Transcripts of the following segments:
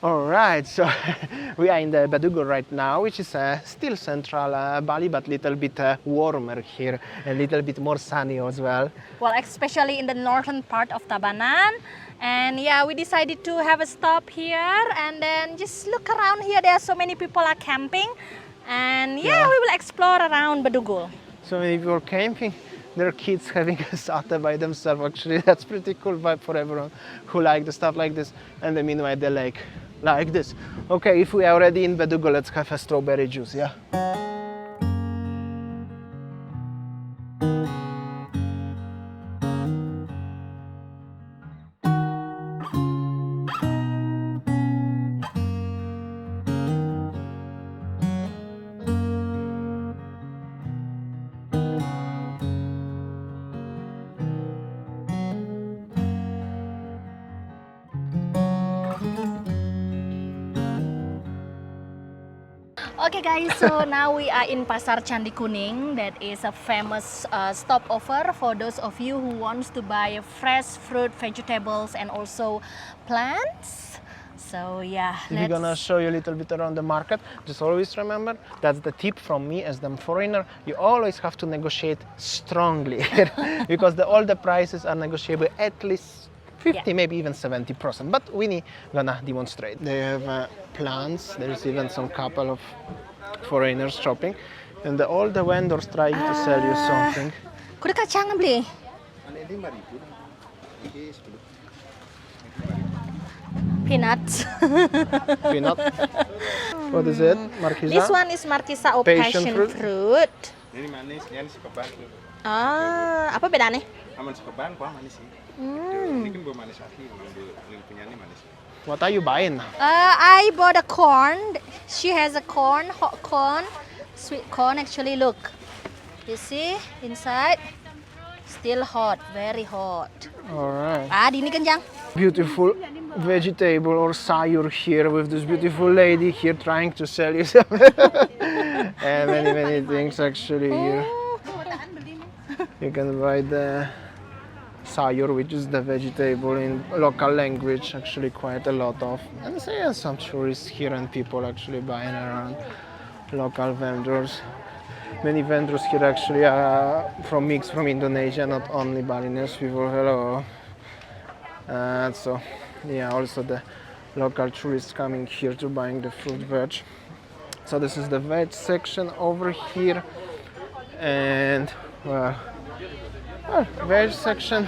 Alright, so we are in the Bedugul right now, which is still central Bali, but little bit warmer here, a little bit more sunny as well. Well, especially in the northern part of Tabanan. And yeah, we decided to have a stop here and then just look around here. There are so many people are camping. And yeah, we will explore around Bedugul. So if you're camping, there are kids having a satay by themselves. Actually, that's pretty cool vibe for everyone who like the stuff like this. And then meanwhile, the lake like this. Okay, if we are already in Bedugul, let's have a strawberry juice, yeah? Okay guys, so now we are in Pasar Candi Kuning. That is a famous stopover for those of you who wants to buy fresh fruit, vegetables and also plants. So yeah, We're gonna show you a little bit around the market. Just always remember, that's the tip from me as the foreigner. You always have to negotiate strongly here because all the prices are negotiable at least 50, maybe even 70%. But we gonna demonstrate. They have plants. There's even some couple of foreigners shopping, and all the vendors trying to sell you something. Kuda kacang beli? Peanuts. Peanut. What is it? Marquesa? This one is Marquesa or passion fruit. Ini manis, ini si keban. Ah, apa bedanya? Aman si keban, kuah manis sih. Ini kan belum manis asli, belum punya ini manis. What are you buying? I bought a corn. She has a corn, hot corn, sweet corn. Actually, look. You see inside, still hot, very hot. All right. Ah, ini kencang. Beautiful vegetable or sayur here with this beautiful lady here trying to sell you some and many things actually here. You can buy the sayur, which is the vegetable in local language, actually quite a lot of. And so yeah, some tourists here and people actually buying around, local vendors. Many vendors here actually are from Indonesia, not only Balinese people. Hello. So yeah, also the local tourists coming here to buying the fruit veg. So this is the veg section over here, and veg section,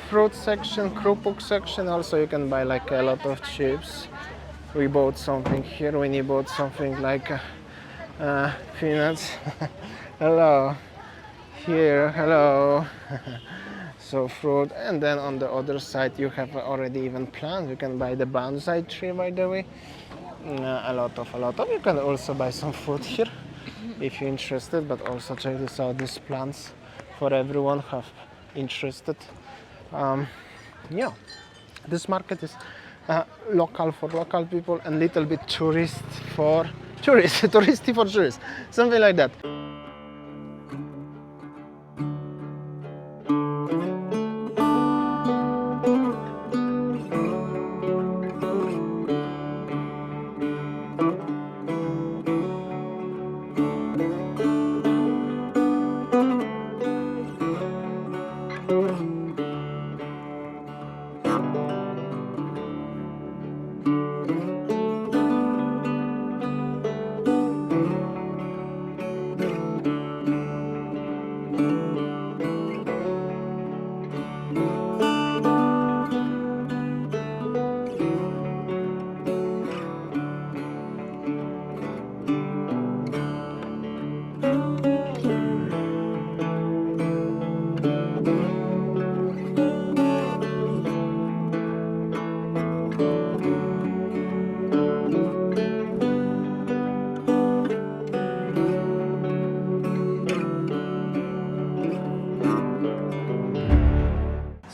fruit section, krupuk section. Also you can buy like a lot of chips. We bought something here. We bought something like peanuts. Hello. Here, hello. So fruit, and then on the other side you have already even plants. You can buy the bonsai tree, by the way. A lot of. You can also buy some fruit here if you're interested, but also check this out, these plants for everyone who's interested. Yeah, this market is local for local people and little bit touristy for tourists, something like that.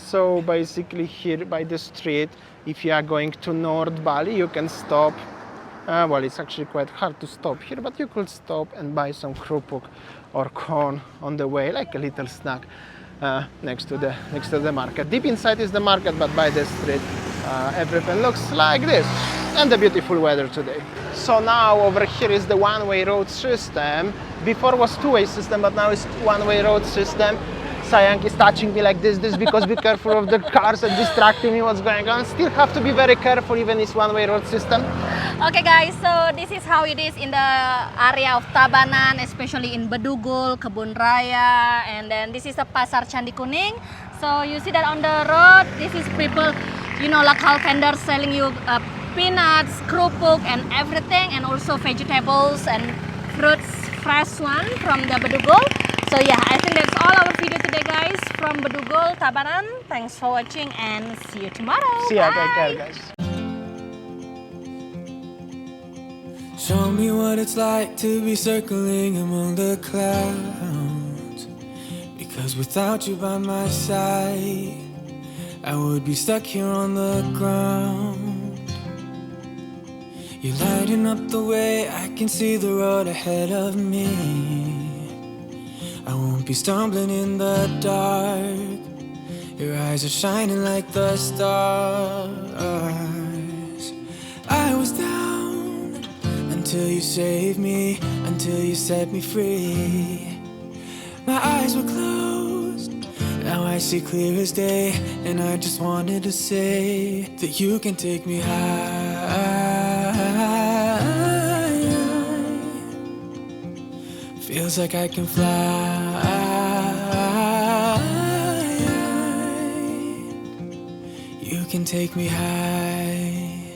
So basically here by the street, if you are going to North Bali, you can stop. Well, it's actually quite hard to stop here, but you could stop and buy some krupuk or corn on the way, like a little snack next to the market. Deep inside is the market, but by the street everything looks like this. and the beautiful weather today. So now over here is the one-way road system. Before was two-way system, but now it's one-way road system. Sayank is touching me like this because be careful of the cars and distracting me what's going on. Still have to be very careful even it's one-way road system. Okay guys, so this is how it is in the area of Tabanan, especially in Bedugul, Kebun Raya, and then this is the Pasar Candi Kuning. So you see that on the road, this is people, you know, local vendors selling you peanuts, kerupuk and everything, and also vegetables and fruits, fresh one from the Bedugul. So yeah, I think that's all our video today guys from Bedugul, Tabanan. Thanks for watching and see you tomorrow. See ya, take Bye. care guys. Show me what it's like to be circling among the clouds. Because without you by my side, I would be stuck here on the ground. You're lighting up the way, I can see the road ahead of me. I won't be stumbling in the dark. Your eyes are shining like the stars. I was down until you saved me, until you set me free. My eyes were closed, now I see clear as day. And I just wanted to say that you can take me high. Feels like I can fly. You can take me high.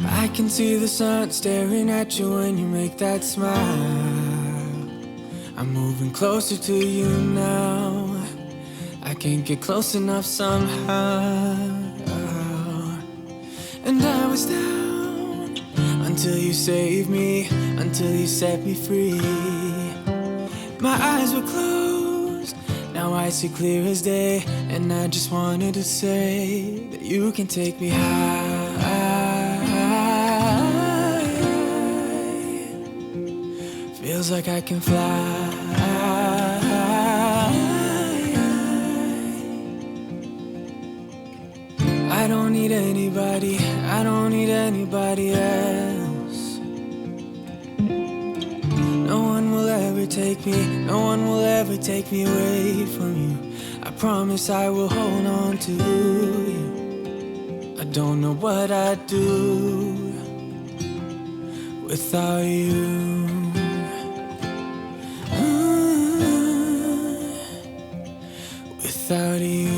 I can see the sun staring at you when you make that smile. I'm moving closer to you now. I can't get close enough somehow. And I was down until you saved me, until you set me free. My eyes were closed, now I see clear as day. And I just wanted to say that you can take me high. Feels like I can fly. I don't need anybody, I don't need anybody else. No one will ever take me, no one will ever take me away from you. I promise I will hold on to you. I don't know what I'd do without you. Without you.